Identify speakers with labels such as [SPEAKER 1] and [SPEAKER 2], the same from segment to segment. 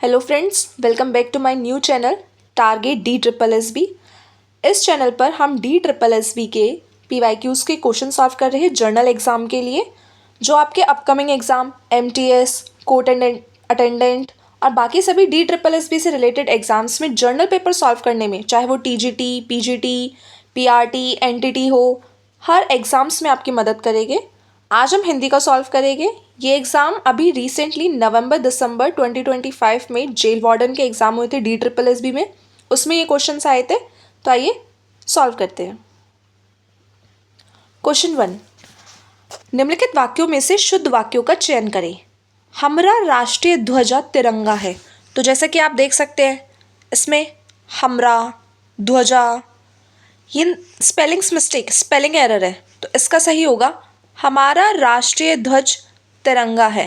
[SPEAKER 1] Hello friends, welcome back to my new channel target DSSB। इस चैनल पर हम DSSB के PYQs के क्वेश्चन सॉल्व कर रहे हैं जर्नल एग्ज़ाम के लिए, जो आपके upcoming exam MTS, court attendant और बाकी सभी DSSB से रिलेटेड एग्ज़ाम्स में जर्नल पेपर सॉल्व करने में, चाहे वो TGT, PGT, PRT, NTT हो, हर एग्ज़ाम्स में आपकी मदद करेंगे। आज हम हिंदी का सॉल्व करेंगे। ये एग्ज़ाम अभी रिसेंटली नवंबर-दिसंबर 2025 में जेल वार्डन के एग्ज़ाम हुए थे DSSB में, उसमें ये क्वेश्चंस आए थे। तो आइए सॉल्व करते हैं। क्वेश्चन 1, निम्नलिखित वाक्यों में से शुद्ध वाक्यों का चयन करें। हमारा राष्ट्रीय ध्वजा तिरंगा है। तो जैसा कि आप देख सकते हैं, इसमें हमारा ध्वजा, ये स्पेलिंग एरर है, तो इसका सही होगा हमारा राष्ट्रीय ध्वज तिरंगा है।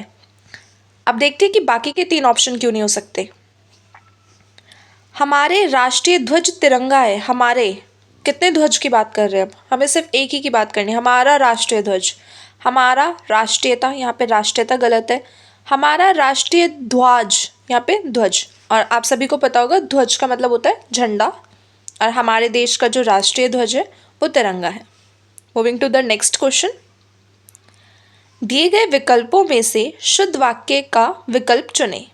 [SPEAKER 1] अब देखते हैं कि बाकी के 3 ऑप्शन क्यों नहीं हो सकते। हमारे राष्ट्रीय ध्वज तिरंगा है। हमारे कितने ध्वज की बात कर रहे हैं? अब हमें सिर्फ एक ही की बात करनी है, हमारा राष्ट्रीय ध्वज। हमारा राष्ट्रीयता, यहाँ पे राष्ट्रीयता गलत है। हमारा राष्ट्रीय ध्वज, यहाँ पे ध्वज, और आप सभी को पता होगा ध्वज का मतलब होता है झंडा, और हमारे देश का जो राष्ट्रीय ध्वज है वो तिरंगा है। Moving to the next question. दिए गए विकल्पों में से शुद्ध वाक्य का विकल्प चुनें।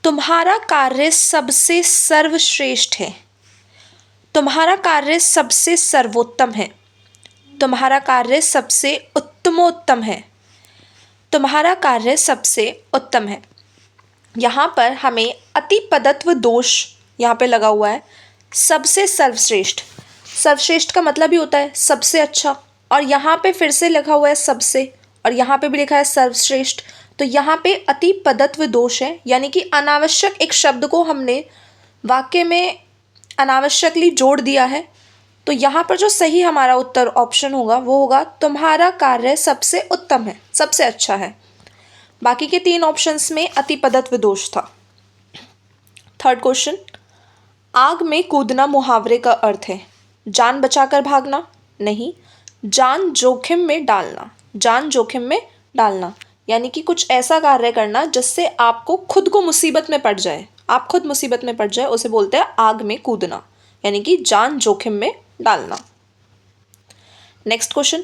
[SPEAKER 1] तुम्हारा कार्य सबसे सर्वश्रेष्ठ है। तुम्हारा कार्य सबसे सर्वोत्तम है। तुम्हारा कार्य सबसे उत्तमोत्तम है। तुम्हारा कार्य सबसे उत्तम है। यहाँ पर हमें अतिपदत्व दोष यहाँ पे लगा हुआ है। सबसे सर्वश्रेष्ठ, सर्वश्रेष्ठ का मतलब ही होता है सबसे अच्छा, और यहाँ पे फिर से लिखा हुआ है सबसे, और यहाँ पे भी लिखा है सर्वश्रेष्ठ। तो यहाँ पे अतिपदत्व दोष है, यानी कि अनावश्यक एक शब्द को हमने वाक्य में अनावश्यकली जोड़ दिया है। तो यहाँ पर जो सही हमारा उत्तर ऑप्शन होगा वो होगा तुम्हारा कार्य सबसे उत्तम है, सबसे अच्छा है। बाकी के 3 ऑप्शंस में अतिपदत्व दोष था। थर्ड क्वेश्चन, आग में कूदना मुहावरे का अर्थ है जान बचाकर भागना, नहीं, जान जोखिम में डालना। जान जोखिम में डालना यानी कि कुछ ऐसा कार्य करना जिससे आपको खुद को मुसीबत में पड़ जाए, आप खुद मुसीबत में पड़ जाए, उसे बोलते हैं आग में कूदना, यानी कि जान जोखिम में डालना। नेक्स्ट क्वेश्चन,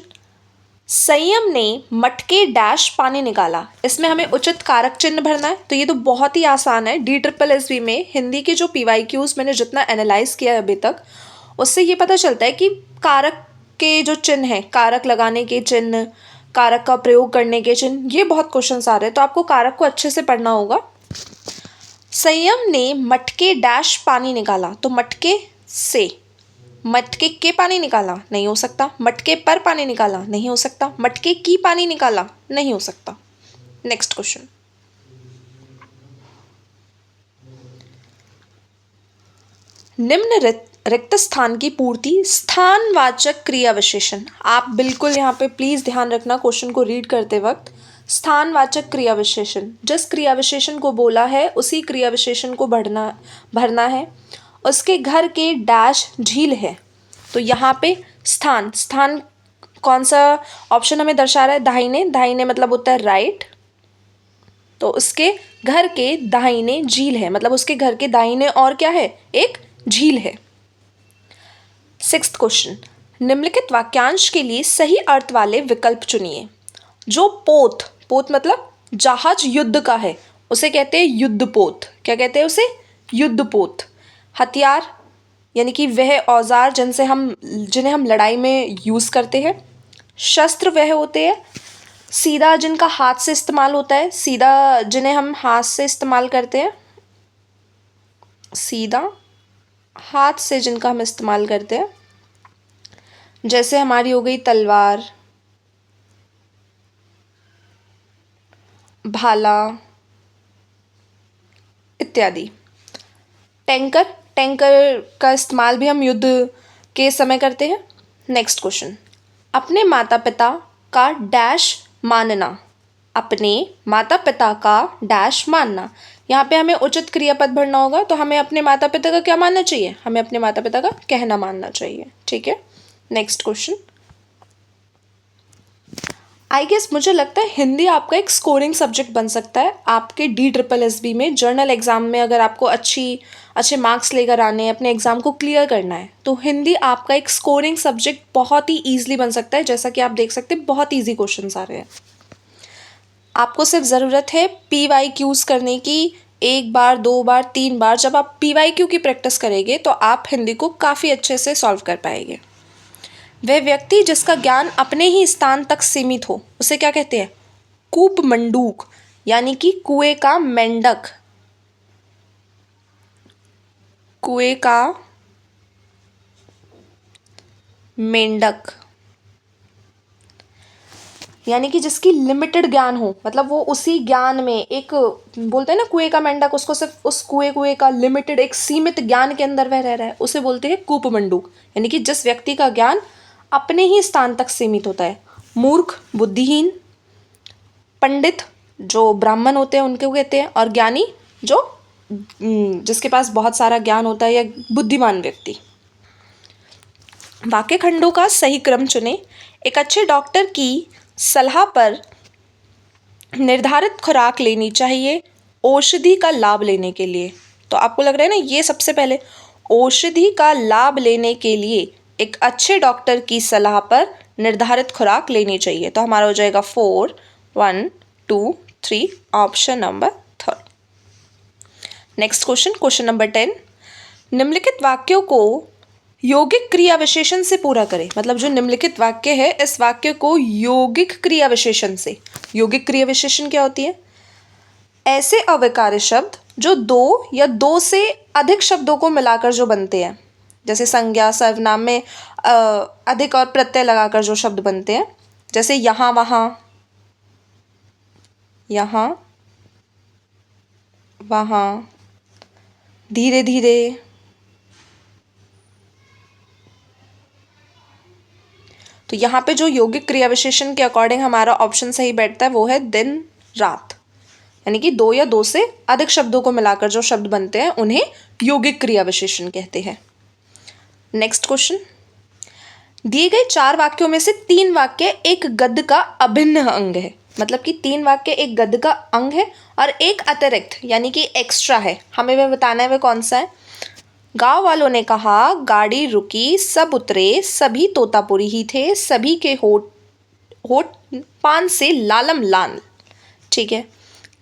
[SPEAKER 1] संयम ने मटके डैश पानी निकाला। इसमें हमें उचित कारक चिन्ह भरना है। तो ये तो बहुत ही आसान है। DSSB में हिंदी के जो PYQs मैंने जितना एनालाइज किया है अभी तक, उससे ये पता चलता है कि कारक के जो चिन्ह हैं, कारक लगाने के चिन्ह, कारक का प्रयोग करने के चिन्ह, ये बहुत क्वेश्चंस आ रहे हैं, तो आपको कारक को अच्छे से पढ़ना होगा। संयम ने मटके डैश पानी निकाला, तो मटके से, मटके के पानी निकाला नहीं हो सकता। मटके पर पानी निकाला नहीं हो सकता। मटके की पानी निकाला नहीं हो सकता। नेक्स्ट क्वेश्चन, निम्न रिक्त स्थान की पूर्ति स्थानवाचक क्रिया विशेषण। आप बिल्कुल यहाँ पे प्लीज ध्यान रखना क्वेश्चन को रीड करते वक्त। स्थानवाचक क्रिया विशेषण, जिस क्रिया विशेषण को बोला है उसी क्रिया विशेषण को भरना है। उसके घर के डैश झील है। तो यहाँ पे स्थान, स्थान कौन सा ऑप्शन हमें दर्शा रहा है? दाहिने, दाहिने मतलब होता है राइट। तो उसके घर के दाहिने झील है, मतलब उसके घर के दाहिने और क्या है? एक झील है। 6th क्वेश्चन, निम्नलिखित वाक्यांश के लिए सही अर्थ वाले विकल्प चुनिए। जो पोत, पोत मतलब जहाज युद्ध का है, उसे कहते हैं युद्धपोत। क्या कहते हैं उसे? युद्धपोत। हथियार यानी कि वह औजार जिन्हें हम लड़ाई में यूज़ करते हैं। शस्त्र वह होते हैं सीधा जिनका हाथ से इस्तेमाल होता है, सीधा जिन्हें हम हाथ से इस्तेमाल करते हैं, सीधा हाथ से जिनका हम इस्तेमाल करते हैं, जैसे हमारी हो गई तलवार, भाला इत्यादि। टैंकर, टैंकर का इस्तेमाल भी हम युद्ध के समय करते हैं। नेक्स्ट क्वेश्चन, अपने माता पिता का डैश मानना। अपने माता पिता का डैश मानना, यहाँ पे हमें उचित क्रियापद भरना होगा। तो हमें अपने माता पिता का क्या मानना चाहिए? हमें अपने माता पिता का कहना मानना चाहिए। ठीक है। नेक्स्ट क्वेश्चन, आई गेस मुझे लगता है हिंदी आपका एक स्कोरिंग सब्जेक्ट बन सकता है आपके DSSB में, जर्नल एग्ज़ाम में। अगर आपको अच्छे मार्क्स लेकर आने हैं, अपने एग्ज़ाम को क्लियर करना है, तो हिंदी आपका एक स्कोरिंग सब्जेक्ट बहुत ही ईजिली बन सकता है। जैसा कि आप देख सकते हैं बहुत ईजी क्वेश्चंस आ रहे हैं। आपको सिर्फ ज़रूरत है PYQs करने की, 1 बार 2 बार 3 बार। जब आप PYQ की प्रैक्टिस करेंगे तो आप हिंदी को काफ़ी अच्छे से सॉल्व कर पाएंगे। वह व्यक्ति जिसका ज्ञान अपने ही स्थान तक सीमित हो उसे क्या कहते हैं? कूपमंडूक, यानी कि कुएं का मेंढक। कुएं का मेंढक यानी कि जिसकी लिमिटेड ज्ञान हो, मतलब वो उसी ज्ञान में, एक बोलते हैं ना कुएं का मेंढक, उसको सिर्फ उस कुएं का लिमिटेड एक सीमित ज्ञान के अंदर वह रह रहा है, उसे बोलते हैं कूपमंडूक। यानी कि जिस व्यक्ति का ज्ञान अपने ही स्थान तक सीमित होता है। मूर्ख, बुद्धिहीन। पंडित जो ब्राह्मण होते हैं उनको कहते हैं, और ज्ञानी जो जिसके पास बहुत सारा ज्ञान होता है, या बुद्धिमान व्यक्ति। वाक्य खंडों का सही क्रम चुनें। एक अच्छे डॉक्टर की सलाह पर निर्धारित खुराक लेनी चाहिए औषधि का लाभ लेने के लिए। तो आपको लग रहा है ना, ये सबसे पहले औषधि का लाभ लेने के लिए एक अच्छे डॉक्टर की सलाह पर निर्धारित खुराक लेनी चाहिए। तो हमारा हो जाएगा 4, 1, 2, 3, option number 3। Next question number 10। निम्नलिखित वाक्यों को यौगिक क्रिया विशेषण से पूरा करें। मतलब जो निम्नलिखित वाक्य है, इस वाक्य को यौगिक क्रिया विशेषण से। यौगिक क्रिया विशेषण क्या होती है? ऐसे अव्ययकारी शब्द जो 2 या 2 से अधिक शब्दों को मिलाकर जो बनते हैं, जैसे संज्ञा सर्वनाम में अधिक और प्रत्यय लगाकर जो शब्द बनते हैं, जैसे यहाँ वहाँ, यहाँ वहाँ, धीरे धीरे। तो यहाँ पे जो यौगिक क्रिया विशेषण के अकॉर्डिंग हमारा ऑप्शन सही बैठता है वो है दिन रात। यानी कि 2 या 2 से अधिक शब्दों को मिलाकर जो शब्द बनते हैं उन्हें यौगिक क्रिया विशेषण कहते हैं। Next question. दिए गए 4 वाक्यों में से 3 वाक्य एक गद्य का अभिन्न अंग है। मतलब कि 3 वाक्य एक गद्य का अंग है और एक अतिरिक्त यानी कि एक्स्ट्रा है। हमें वह बताना है वह कौन सा है। गांव वालों ने कहा, गाड़ी रुकी, सब उतरे, सभी तोतापुरी ही थे, सभी के होठ पान से लालम लाल। ठीक है,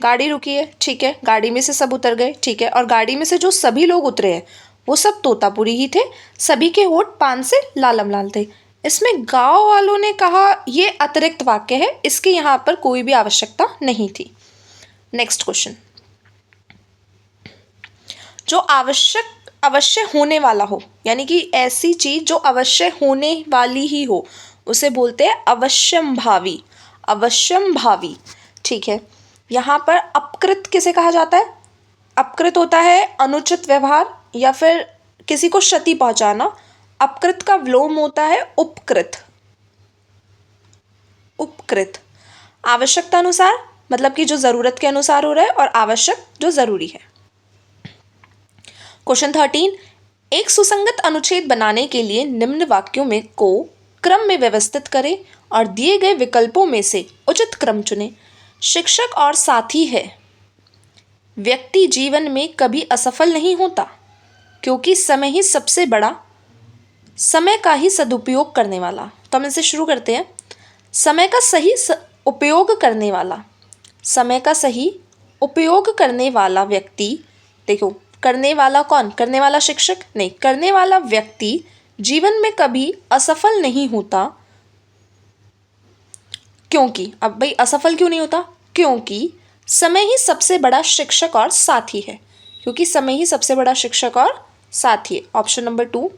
[SPEAKER 1] गाड़ी रुकी है, ठीक है, गाड़ी में से सब उतर गए, ठीक है, और गाड़ी में से जो सभी लोग उतरे हैं वो सब तोतापुरी ही थे, सभी के होठ पान से लालम लाल थे। इसमें गांव वालों ने कहा ये अतिरिक्त वाक्य है, इसकी यहाँ पर कोई भी आवश्यकता नहीं थी। Next question. जो अवश्य होने वाला हो, यानी कि ऐसी चीज जो अवश्य होने वाली ही हो, उसे बोलते हैं अवश्यंभावी। अवश्यंभावी, ठीक है। यहाँ पर अपकृत किसे कहा जाता है? अपकृत होता है अनुचित व्यवहार या फिर किसी को क्षति पहुंचाना। अपकृत का विलोम होता है उपकृत। उपकृत आवश्यकता अनुसार, मतलब कि जो जरूरत के अनुसार हो रहा है, और आवश्यक जो जरूरी है। क्वेश्चन 13। एक सुसंगत अनुच्छेद बनाने के लिए निम्न वाक्यों में को क्रम में व्यवस्थित करें और दिए गए विकल्पों में से उचित क्रम चुनें। शिक्षक और साथी है। व्यक्ति जीवन में कभी असफल नहीं होता क्योंकि समय का ही सदुपयोग करने वाला। तो हम इसे शुरू करते हैं। समय का सही उपयोग करने वाला, समय का सही उपयोग करने वाला व्यक्ति, देखो करने वाला कौन? करने वाला शिक्षक नहीं, करने वाला व्यक्ति जीवन में कभी असफल नहीं होता क्योंकि, अब भाई असफल क्यों नहीं होता? क्योंकि समय ही सबसे बड़ा शिक्षक और साथी है। क्योंकि समय ही सबसे बड़ा शिक्षक और साथी है। Option number 2।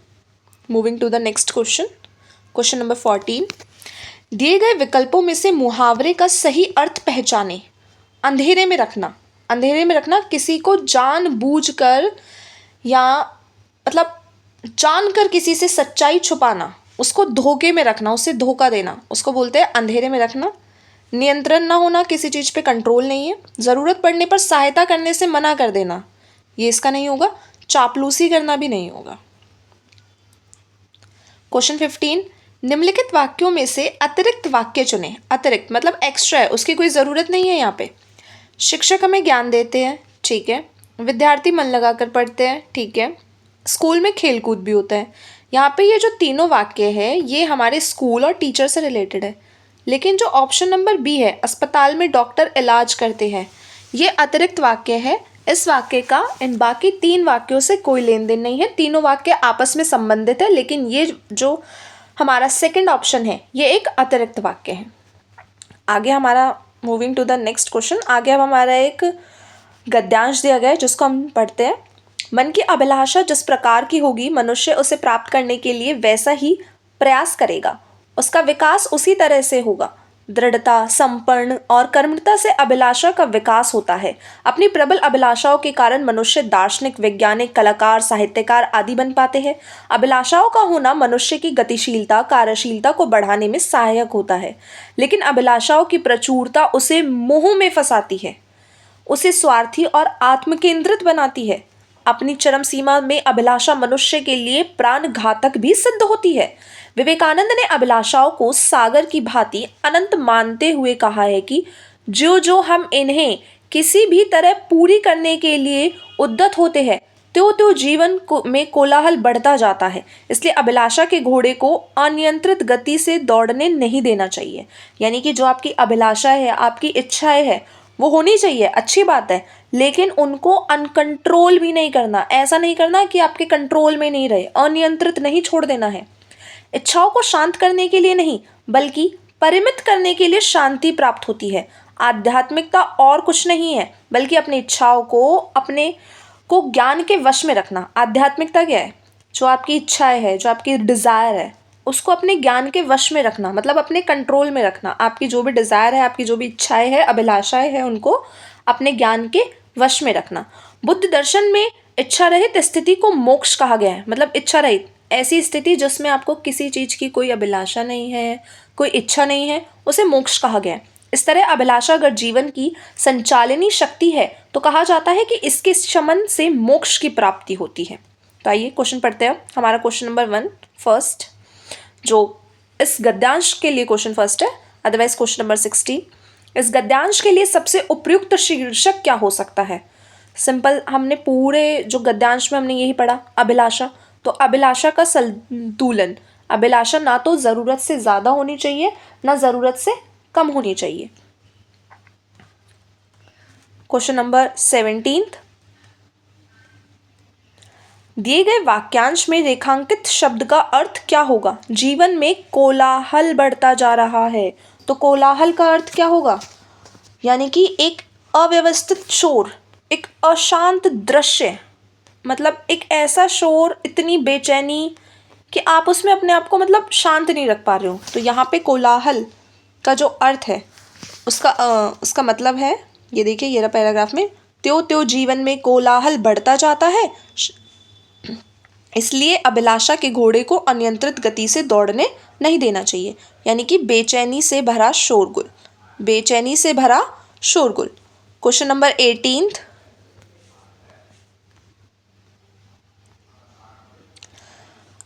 [SPEAKER 1] Moving to the next question. Question number 14। दिए गए विकल्पों में से मुहावरे का सही अर्थ पहचाने। अंधेरे में रखना। अंधेरे में रखना किसी को जानबूझकर या मतलब जानकर किसी से सच्चाई छुपाना, उसको धोखे में रखना, उसे धोखा देना, उसको बोलते हैं अंधेरे में रखना। नियंत्रण ना होना, किसी चीज़ पे कंट्रोल नहीं है। ज़रूरत पड़ने पर सहायता करने से मना कर देना, ये इसका नहीं होगा। चापलूसी करना भी नहीं होगा। क्वेश्चन 15। निम्नलिखित वाक्यों में से अतिरिक्त वाक्य चुनें। अतिरिक्त मतलब एक्स्ट्रा है, उसकी कोई ज़रूरत नहीं है यहाँ पे। शिक्षक हमें ज्ञान देते हैं, ठीक है। विद्यार्थी मन लगाकर पढ़ते हैं, ठीक है। स्कूल में खेल कूद भी होता है। यहाँ पे ये जो तीनों वाक्य है ये हमारे स्कूल और टीचर से रिलेटेड है। लेकिन जो ऑप्शन नंबर बी है, अस्पताल में डॉक्टर इलाज करते हैं, ये अतिरिक्त वाक्य है। इस वाक्य का इन बाकी 3 वाक्यों से कोई लेन देन नहीं है। तीनों वाक्य आपस में संबंधित है, लेकिन ये जो हमारा सेकंड ऑप्शन है ये एक अतिरिक्त वाक्य है। आगे हमारा moving to the next question. आगे अब हमारा एक गद्यांश दिया गया है जिसको हम पढ़ते हैं। मन की अभिलाषा जिस प्रकार की होगी, मनुष्य उसे प्राप्त करने के लिए वैसा ही प्रयास करेगा। उसका विकास उसी तरह से होगा। दृढ़ता, संपन्न और कर्मठता से अभिलाषा का विकास होता है। अपनी प्रबल अभिलाषाओं के कारण मनुष्य दार्शनिक, वैज्ञानिक, कलाकार, साहित्यकार आदि बन पाते हैं। अभिलाषाओं का होना मनुष्य की गतिशीलता, कार्यशीलता को बढ़ाने में सहायक होता है, लेकिन अभिलाषाओं की प्रचुरता उसे मोह में फंसाती है, उसे स्वार्थी और आत्मकेंद्रित बनाती है। अपनी चरम सीमा में अभिलाषा मनुष्य के लिए प्राण घातक भी सिद्ध होती है। विवेकानंद ने अभिलाषाओं को सागर की भांति अनंत मानते हुए कहा है कि जो जो हम इन्हें किसी भी तरह पूरी करने के लिए उद्यत होते हैं, त्यों जीवन में कोलाहल बढ़ता जाता है। इसलिए अभिलाषा के घोड़े को अनियंत्रित गति से दौड़ने नहीं देना चाहिए। यानी कि जो आपकी अभिलाषा है, आपकी इच्छाएं है, वो होनी चाहिए, अच्छी बात है, लेकिन उनको अनकंट्रोल भी नहीं करना। ऐसा नहीं करना कि आपके कंट्रोल में नहीं रहे, अनियंत्रित नहीं छोड़ देना है। इच्छाओं को शांत करने के लिए नहीं, बल्कि परिमित करने के लिए शांति प्राप्त होती है। आध्यात्मिकता और कुछ नहीं है, बल्कि अपनी इच्छाओं को अपने को ज्ञान के वश में रखना। आध्यात्मिकता क्या है? जो आपकी इच्छाएं है, जो आपकी डिज़ायर है, उसको अपने ज्ञान के वश में रखना, मतलब अपने कंट्रोल में रखना। आपकी जो भी डिज़ायर है, आपकी जो भी इच्छाएं है, अभिलाषाएं है, उनको अपने ज्ञान के वश में रखना। बुद्ध दर्शन में इच्छा रहित स्थिति को मोक्ष कहा गया है। मतलब इच्छा रहित ऐसी स्थिति जिसमें आपको किसी चीज़ की कोई अभिलाषा नहीं है, कोई इच्छा नहीं है, उसे मोक्ष कहा गया है। इस तरह अभिलाषा अगर जीवन की संचालनी शक्ति है तो कहा जाता है कि इसके शमन से मोक्ष की प्राप्ति होती है। तो आइए क्वेश्चन पढ़ते हैं। हमारा क्वेश्चन नंबर 1 फर्स्ट, जो इस गद्यांश के लिए क्वेश्चन फर्स्ट है, अदरवाइज क्वेश्चन नंबर 16। इस गद्यांश के लिए सबसे उपयुक्त शीर्षक क्या हो सकता है? सिंपल, हमने पूरे जो गद्यांश में हमने यही पढ़ा, अभिलाषा। तो अभिलाषा का संतुलन, अभिलाषा ना तो ज़रूरत से ज़्यादा होनी चाहिए, ना ज़रूरत से कम होनी चाहिए। क्वेश्चन नंबर 17, दिए गए वाक्यांश में रेखांकित शब्द का अर्थ क्या होगा? जीवन में कोलाहल बढ़ता जा रहा है, तो कोलाहल का अर्थ क्या होगा? यानी कि एक अव्यवस्थित शोर, एक अशांत दृश्य, मतलब एक ऐसा शोर, इतनी बेचैनी कि आप उसमें अपने आप को मतलब शांत नहीं रख पा रहे हो। तो यहाँ पे कोलाहल का जो अर्थ है उसका मतलब है, ये देखिए, ये रहा पैराग्राफ में, त्यों जीवन में कोलाहल बढ़ता जाता है, इसलिए अभिलाषा के घोड़े को अनियंत्रित गति से दौड़ने नहीं देना चाहिए। यानी कि बेचैनी से भरा शोरगुल, बेचैनी से भरा शोरगुल। क्वेश्चन नंबर 18,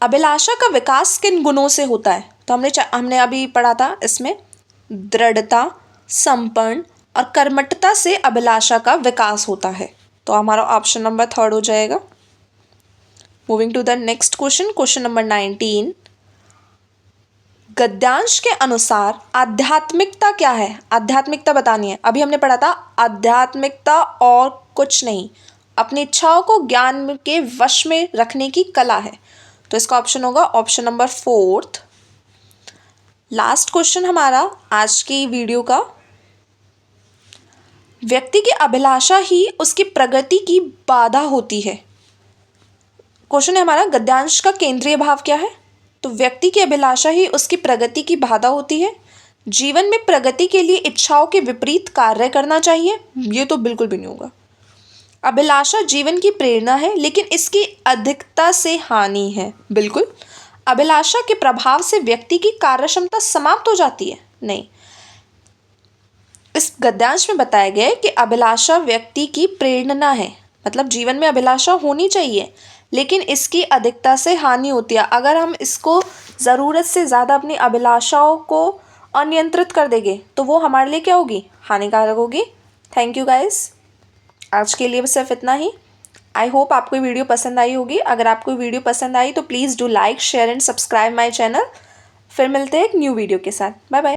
[SPEAKER 1] अभिलाषा का विकास किन गुणों से होता है? तो हमने अभी पढ़ा था, इसमें दृढ़ता, संपन्न और कर्मठता से अभिलाषा का विकास होता है। तो हमारा ऑप्शन नंबर 3 हो जाएगा। Moving to the next question, question number 19, गद्यांश के अनुसार आध्यात्मिकता क्या है? आध्यात्मिकता बतानी है। अभी हमने पढ़ा था आध्यात्मिकता और कुछ नहीं, अपनी इच्छाओं को ज्ञान के वश में रखने की कला है। तो इसका ऑप्शन होगा ऑप्शन नंबर 4। लास्ट क्वेश्चन हमारा आज की वीडियो का, व्यक्ति की अभिलाषा ही उसकी प्रगति की बाधा होती है। क्वेश्चन है हमारा, गद्यांश का केंद्रीय भाव क्या है? तो व्यक्ति की अभिलाषा ही उसकी प्रगति की बाधा होती है। जीवन में प्रगति के लिए इच्छाओं के विपरीत कार्य करना चाहिए, ये तो बिल्कुल भी नहीं होगा। अभिलाषा जीवन की प्रेरणा है, लेकिन इसकी अधिकता से हानि है, बिल्कुल। अभिलाषा के प्रभाव से व्यक्ति की कार्यक्षमता समाप्त हो जाती है, नहीं। इस गद्यांश में बताया गया है कि अभिलाषा व्यक्ति की प्रेरणा है, मतलब जीवन में अभिलाषा होनी चाहिए, लेकिन इसकी अधिकता से हानि होती है। अगर हम इसको ज़रूरत से ज़्यादा अपनी अभिलाषाओं को अनियंत्रित कर देंगे तो वो हमारे लिए क्या होगी, हानिकारक होगी। थैंक यू गाइस, आज के लिए सिर्फ इतना ही। आई होप आपको ये वीडियो पसंद आई होगी। अगर आपको वीडियो पसंद आई तो please do like, share and subscribe my channel. फिर मिलते हैं एक न्यू वीडियो के साथ। Bye bye.